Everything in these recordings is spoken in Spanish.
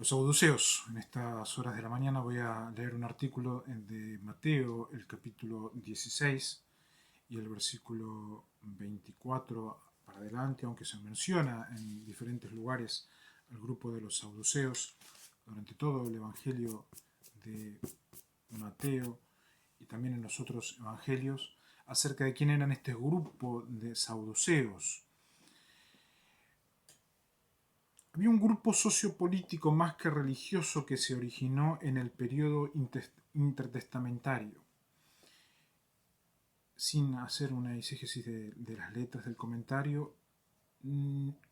Los saduceos. En estas horas de la mañana voy a leer un artículo de Mateo, el capítulo 16 y el versículo 24 para adelante, aunque se menciona en diferentes lugares al grupo de los saduceos durante todo el Evangelio de Mateo y también en los otros evangelios acerca de quién eran este grupo de saduceos. Había un grupo sociopolítico más que religioso que se originó en el periodo intertestamentario. Sin hacer una exégesis de las letras del comentario,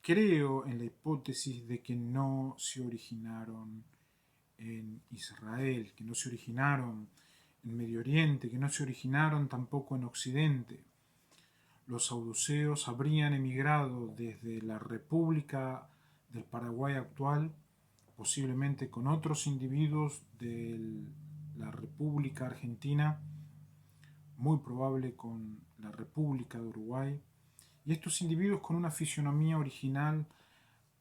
creo en la hipótesis de que no se originaron en Israel, que no se originaron en Medio Oriente, que no se originaron tampoco en Occidente. Los saduceos habrían emigrado desde la República del Paraguay actual, posiblemente con otros individuos de la República Argentina, muy probable con la República de Uruguay, y estos individuos con una fisionomía original,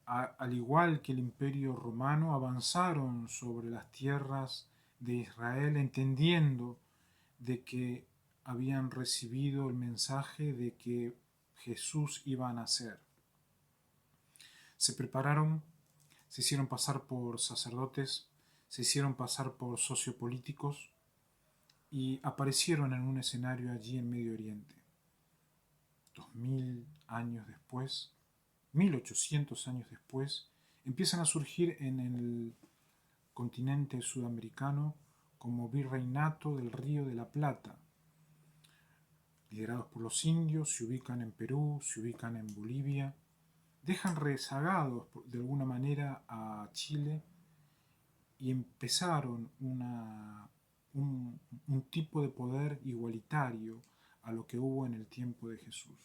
al igual que el Imperio Romano, avanzaron sobre las tierras de Israel entendiendo de que habían recibido el mensaje de que Jesús iba a nacer. Se prepararon, se hicieron pasar por sacerdotes, se hicieron pasar por sociopolíticos y aparecieron en un escenario allí en Medio Oriente. 2000 años después, 1800 años después, empiezan a surgir en el continente sudamericano como virreinato del Río de la Plata. Liderados por los indios, se ubican en Perú, se ubican en Bolivia, dejan rezagados de alguna manera a Chile y empezaron un tipo de poder igualitario a lo que hubo en el tiempo de Jesús.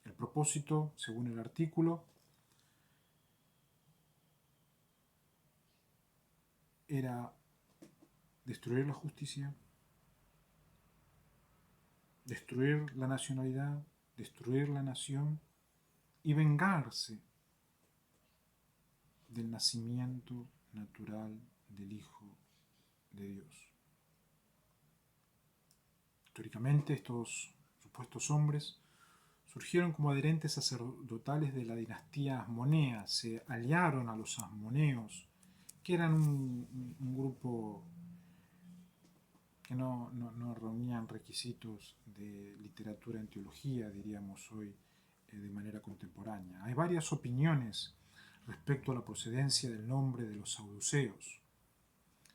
El propósito, según el artículo, era destruir la justicia, destruir la nacionalidad, destruir la nación y vengarse del nacimiento natural del Hijo de Dios. Históricamente, estos supuestos hombres surgieron como adherentes sacerdotales de la dinastía asmonea, se aliaron a los asmoneos, que eran un grupo que no reunían requisitos de literatura en teología, diríamos hoy, de manera contemporánea. Hay varias opiniones respecto a la procedencia del nombre de los saduceos.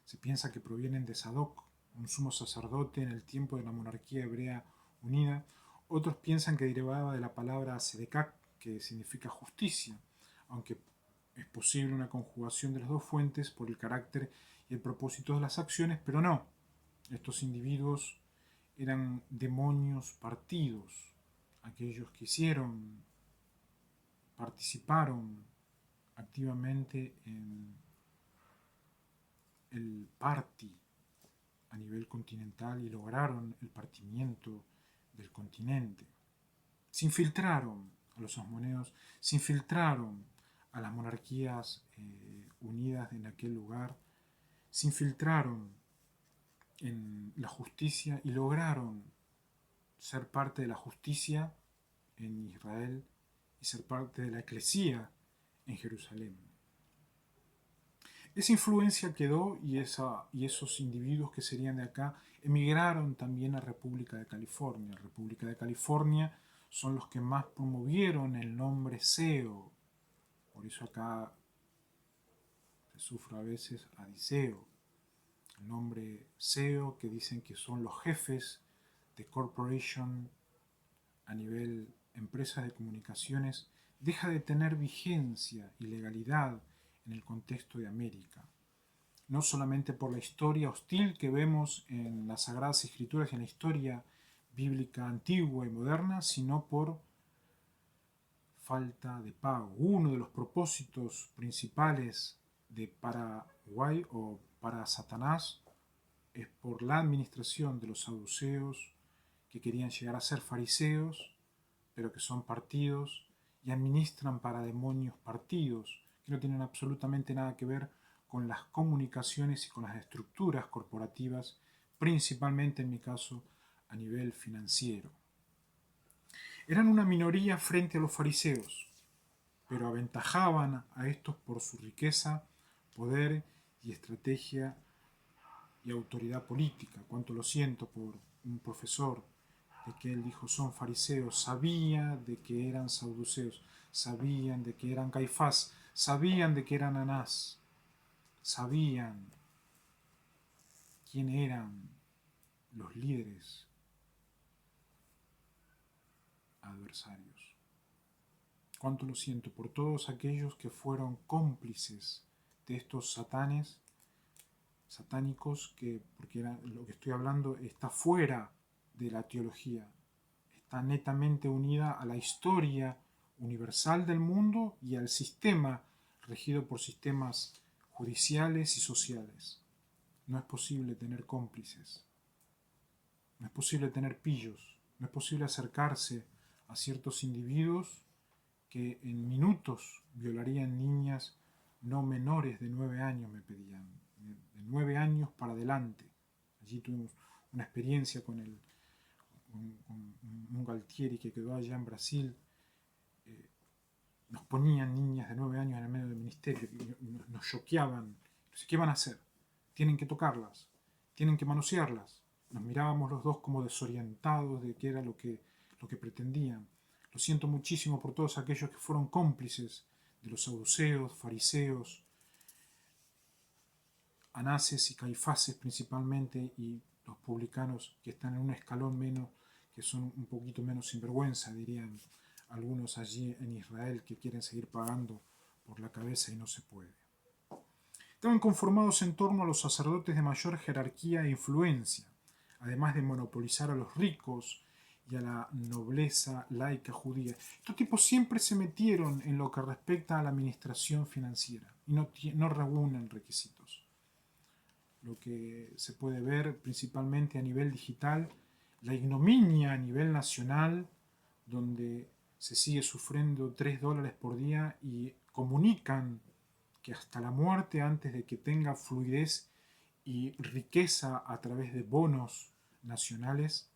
Se piensa que provienen de Sadoc, un sumo sacerdote en el tiempo de la monarquía hebrea unida. Otros piensan que derivaba de la palabra sedecac, que significa justicia, aunque es posible una conjugación de las dos fuentes por el carácter y el propósito de las acciones, pero no. Estos individuos eran demonios partidos, aquellos que participaron activamente en el party a nivel continental y lograron el partimiento del continente. Se infiltraron a los asmoneos, se infiltraron a las monarquías unidas en aquel lugar, se infiltraron en la justicia y lograron ser parte de la justicia en Israel y ser parte de la eclesía en Jerusalén. Esa influencia quedó y esos individuos que serían de acá emigraron también a República de California. República de California son los que más promovieron el nombre SEO. Por eso acá se sufre a veces adiseo. El nombre SEO, que dicen que son los jefes de corporation a nivel empresas de comunicaciones, deja de tener vigencia y legalidad en el contexto de América. No solamente por la historia hostil que vemos en las Sagradas Escrituras y en la historia bíblica antigua y moderna, sino por falta de pago. Uno de los propósitos principales de Paraguay o para Satanás es por la administración de los saduceos que querían llegar a ser fariseos, pero que son partidos y administran para demonios partidos, no tienen absolutamente nada que ver con las comunicaciones y con las estructuras corporativas, principalmente en mi caso a nivel financiero. Eran una minoría frente a los fariseos, pero aventajaban a estos por su riqueza, poder y estrategia y autoridad política. Cuánto lo siento por un profesor de que él dijo son fariseos, sabía de que eran saduceos, sabían de que eran Caifás, sabían de que eran Anás, sabían quién eran los líderes adversarios. Cuánto lo siento por todos aquellos que fueron cómplices de estos satánicos, porque lo que estoy hablando está fuera de la teología, está netamente unida a la historia universal del mundo y al sistema regido por sistemas judiciales y sociales. No es posible tener cómplices, no es posible tener pillos, no es posible acercarse a ciertos individuos que en minutos violarían niñas no menores de 9 años, me pedían, de 9 años para adelante. Allí tuvimos una experiencia con un Galtieri que quedó allá en Brasil. Nos ponían niñas de 9 años en el medio del ministerio y nos choqueaban. Entonces, ¿qué van a hacer? Tienen que tocarlas, tienen que manosearlas. Nos mirábamos los dos como desorientados de qué era lo que pretendían. Lo siento muchísimo por todos aquellos que fueron cómplices de los saduceos, fariseos, Anases y Caifases principalmente, y los publicanos que están en un escalón menos, que son un poquito menos sinvergüenza, dirían algunos allí en Israel, que quieren seguir pagando por la cabeza y no se puede. Estaban conformados en torno a los sacerdotes de mayor jerarquía e influencia, además de monopolizar a los ricos y a la nobleza laica judía. Estos tipos siempre se metieron en lo que respecta a la administración financiera y no reúnen requisitos. Lo que se puede ver principalmente a nivel digital, la ignominia a nivel nacional, donde se sigue sufriendo $3 por día y comunican que hasta la muerte, antes de que tenga fluidez y riqueza a través de bonos nacionales,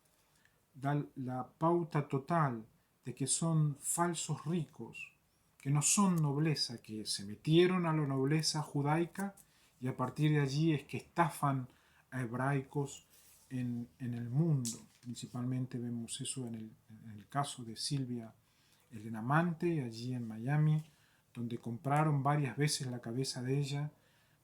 da la pauta total de que son falsos ricos, que no son nobleza, que se metieron a la nobleza judaica y a partir de allí es que estafan a hebraicos en el mundo. Principalmente vemos eso en el caso de Silvia Elenamante, allí en Miami, donde compraron varias veces la cabeza de ella,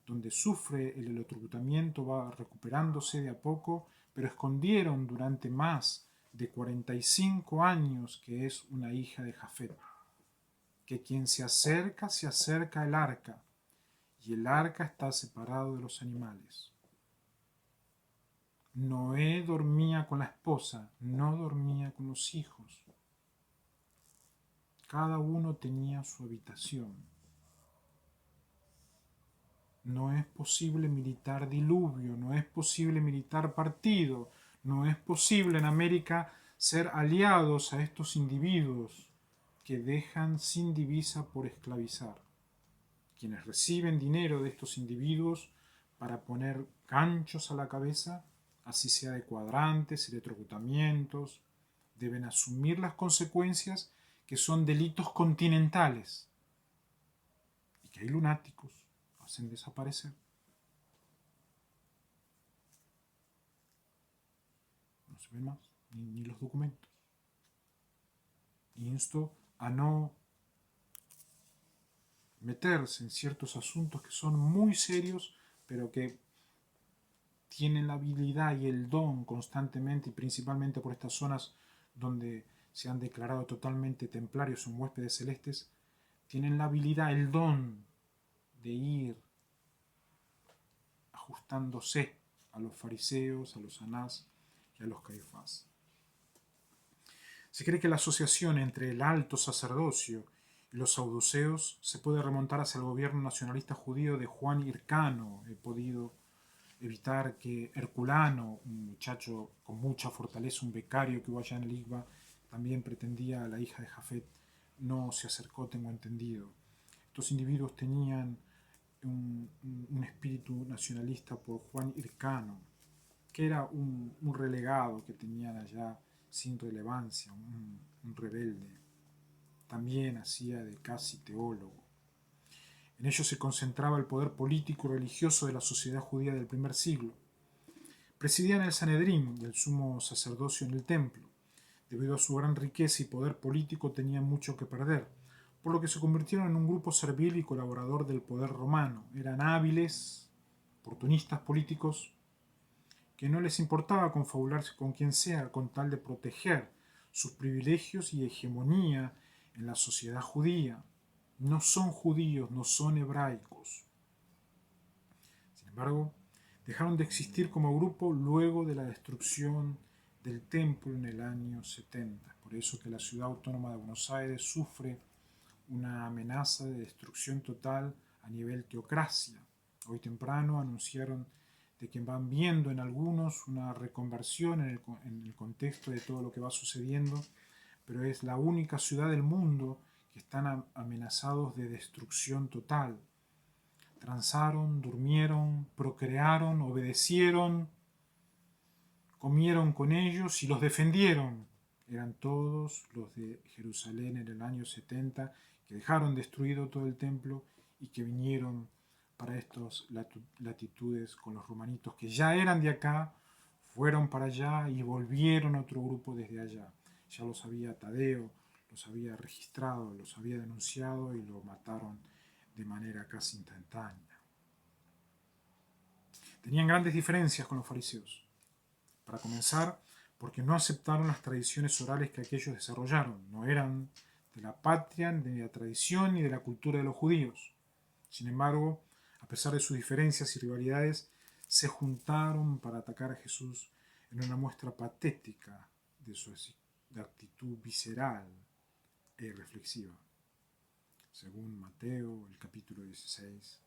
donde sufre el electrocutamiento, va recuperándose de a poco, pero escondieron durante más de 45 años que es una hija de Jafet, que quien se acerca al arca, y el arca está separado de los animales. Noé dormía con la esposa, no dormía con los hijos. Cada uno tenía su habitación. No es posible militar diluvio, no es posible militar partido, no es posible en América ser aliados a estos individuos que dejan sin divisa por esclavizar. Quienes reciben dinero de estos individuos para poner ganchos a la cabeza, así sea de cuadrantes, electrocutamientos, deben asumir las consecuencias, que son delitos continentales, y que hay lunáticos hacen desaparecer. No se ven más, ni los documentos. Insto a no meterse en ciertos asuntos que son muy serios, pero que tienen la habilidad y el don constantemente, y principalmente por estas zonas donde se han declarado totalmente templarios, son huéspedes celestes, tienen la habilidad, el don de ir ajustándose a los fariseos, a los Anás y a los Caifás. Se cree que la asociación entre el alto sacerdocio y los saduceos se puede remontar hacia el gobierno nacionalista judío de Juan Hircano. He podido evitar que Herculano, un muchacho con mucha fortaleza, un becario que hubo allá en el IGBA, también pretendía a la hija de Jafet, no se acercó, tengo entendido. Estos individuos tenían un espíritu nacionalista por Juan Hircano, que era un relegado que tenían allá sin relevancia, un rebelde. También hacía de casi teólogo. En ellos se concentraba el poder político y religioso de la sociedad judía del primer siglo. Presidían el Sanedrín y el sumo sacerdocio en el templo. Debido a su gran riqueza y poder político tenían mucho que perder, por lo que se convirtieron en un grupo servil y colaborador del poder romano. Eran hábiles, oportunistas políticos, que no les importaba confabularse con quien sea con tal de proteger sus privilegios y hegemonía en la sociedad judía. No son judíos, no son hebraicos. Sin embargo, dejaron de existir como grupo luego de la destrucción del templo en el año 70. Por eso que la ciudad autónoma de Buenos Aires sufre una amenaza de destrucción total a nivel teocracia. Hoy temprano anunciaron de que van viendo en algunos una reconversión en el contexto de todo lo que va sucediendo, pero es la única ciudad del mundo que están amenazados de destrucción total. Transaron, durmieron, procrearon, obedecieron, comieron con ellos y los defendieron. Eran todos los de Jerusalén en el año 70 que dejaron destruido todo el templo y que vinieron para estas latitudes con los romanitos que ya eran de acá, fueron para allá y volvieron otro grupo desde allá. Ya los había Tadeo, los había registrado, los había denunciado y lo mataron de manera casi instantánea. Tenían grandes diferencias con los fariseos. Para comenzar, porque no aceptaron las tradiciones orales que aquellos desarrollaron. No eran de la patria, ni de la tradición, ni de la cultura de los judíos. Sin embargo, a pesar de sus diferencias y rivalidades, se juntaron para atacar a Jesús en una muestra patética de su actitud visceral e irreflexiva. Según Mateo, el capítulo 16,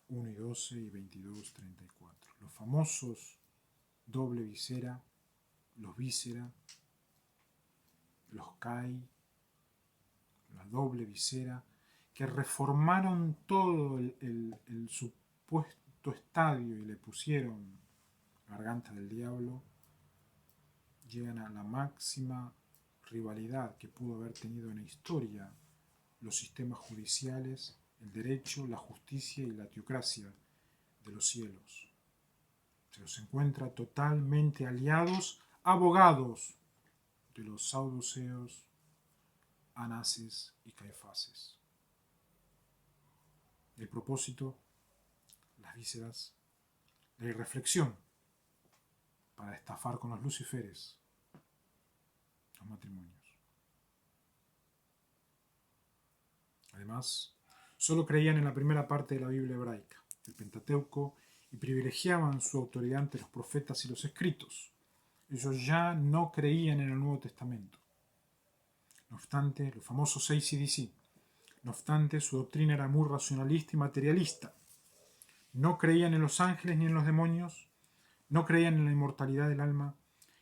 1 y 12 y 22, 34. Los famosos doble visera, los víscera, los Kai, la doble visera, que reformaron todo el supuesto estadio y le pusieron garganta del diablo, llegan a la máxima rivalidad que pudo haber tenido en la historia los sistemas judiciales, el derecho, la justicia y la teocracia de los cielos. Se los encuentra totalmente aliados, abogados de los saduceos, Anases y Caifáses. El propósito, las vísceras, la irreflexión para estafar con los luciferes los matrimonios. Además, solo creían en la primera parte de la Biblia hebraica, el Pentateuco, y privilegiaban su autoridad ante los profetas y los escritos. Ellos ya no creían en el Nuevo Testamento. No obstante, los famosos ACDC, no obstante, su doctrina era muy racionalista y materialista. No creían en los ángeles ni en los demonios, no creían en la inmortalidad del alma,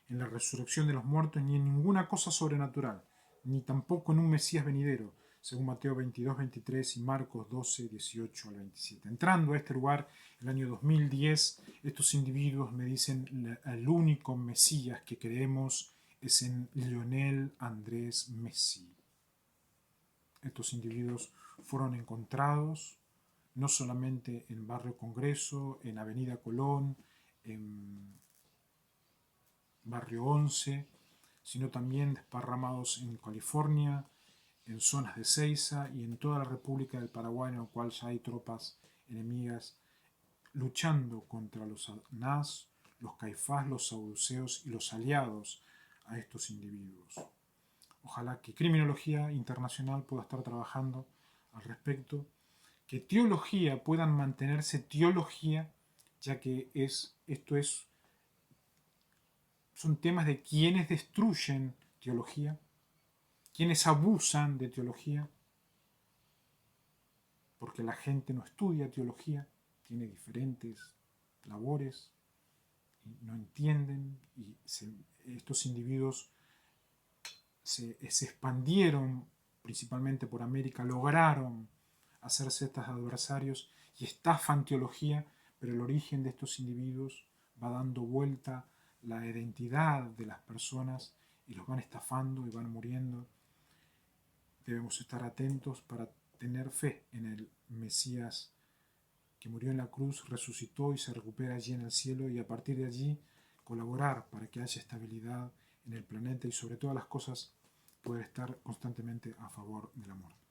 en la resurrección de los muertos, ni en ninguna cosa sobrenatural, ni tampoco en un Mesías venidero, según Mateo 22, 23 y Marcos 12, 18 al 27. Entrando a este lugar, el año 2010, estos individuos me dicen: el único Mesías que creemos es en Lionel Andrés Messi. Estos individuos fueron encontrados no solamente en Barrio Congreso, en Avenida Colón, en Barrio 11, sino también desparramados en California, en zonas de Ceiza y en toda la República del Paraguay, en la cual ya hay tropas enemigas luchando contra los Anás, los Caifás, los saduceos y los aliados a estos individuos. Ojalá que Criminología Internacional pueda estar trabajando al respecto, que teología puedan mantenerse teología, ya que son temas de quienes destruyen teología, quienes abusan de teología, porque la gente no estudia teología, tiene diferentes labores, y no entienden, y estos individuos se expandieron principalmente por América, lograron hacer sectas de adversarios y estafan teología, pero el origen de estos individuos va dando vuelta la identidad de las personas y los van estafando y van muriendo. Debemos estar atentos para tener fe en el Mesías que murió en la cruz, resucitó y se recupera allí en el cielo, y a partir de allí colaborar para que haya estabilidad en el planeta y sobre todas las cosas poder estar constantemente a favor del amor.